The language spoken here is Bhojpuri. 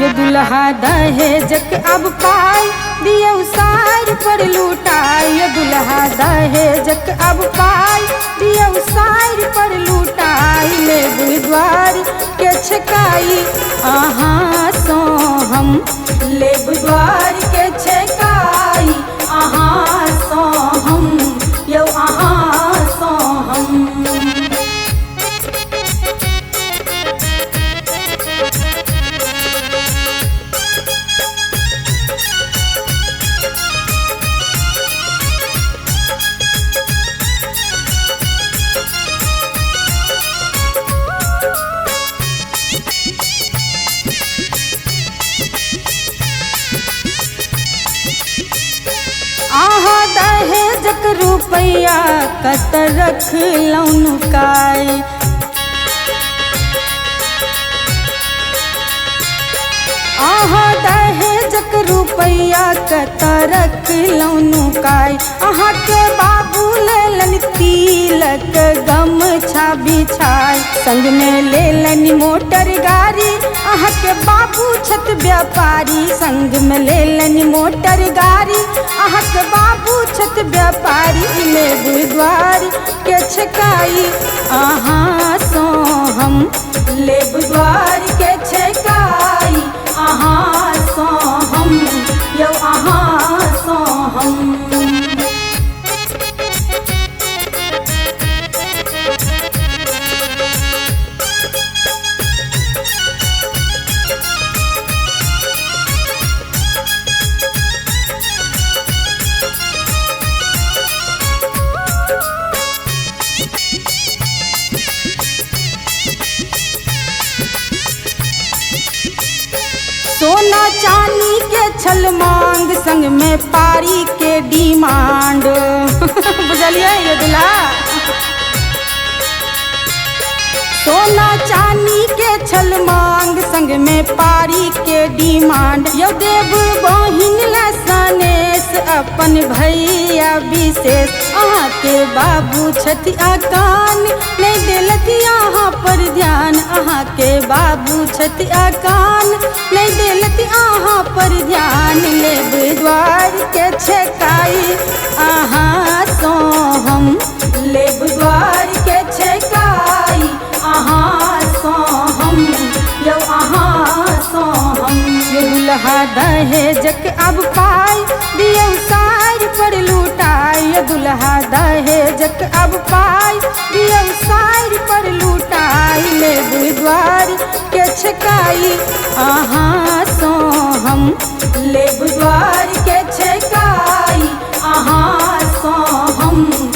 ये दुल्हा दहेजक अब पाई दिए उसार पर लुटाई। ये दुल्हा दहेजक अब पाई दिए उसार पर लुटाई। ले बुधवार के छकाई आहा सो हम, ले बुधवार के छकाई आहा सो हम, यो आहा सो हम। आहा दहेजक रुपया कत रख लौनु काई। आहा दहेजक रुपया कत रख लौनु काई। आहा के बाबू लेलन तिलक गमछा बिछाई, संग में लेलन मोटर गाड़ी। आहा के बाबू छत व्यापारी, संग में लेलन मोटर गाड़ी। आहा के बाबू छत व्यापारी, ले बुधवार के छकाई आहा सो हम, ले बुधवार के छकाई आहा सो हम, यो आहा सो हम। सोना चांदी के छल मांग, संग में पारी के डिमांड। बुझलिए ये दुल्हा, सोना चांदी के छल मांग, संग में पारी के डिमांड। यो देव बहिन लसनेश अपन भैया विशेष। अहाँ के बाबू छथि अकान, नहीं देलथि यहाँ पर ध्यान। अहाँ के बाबू छथि अकान, नहीं देलथि यहाँ पर ध्यान। ले बुधवार के छकाई आहा सो हम, ले बुधवार के छकाई आहा सो हम, यो आहा सो हम। ये दुल्हा दहेजक अब पाई दिए उसार पर लुटाई। ये दुल्हा दहेजक अब पाई दिए उसार पर लुटाई। ले बुधवार के छकाई आहा सो हम, ले बुधवार के छकाई आहा सो हम।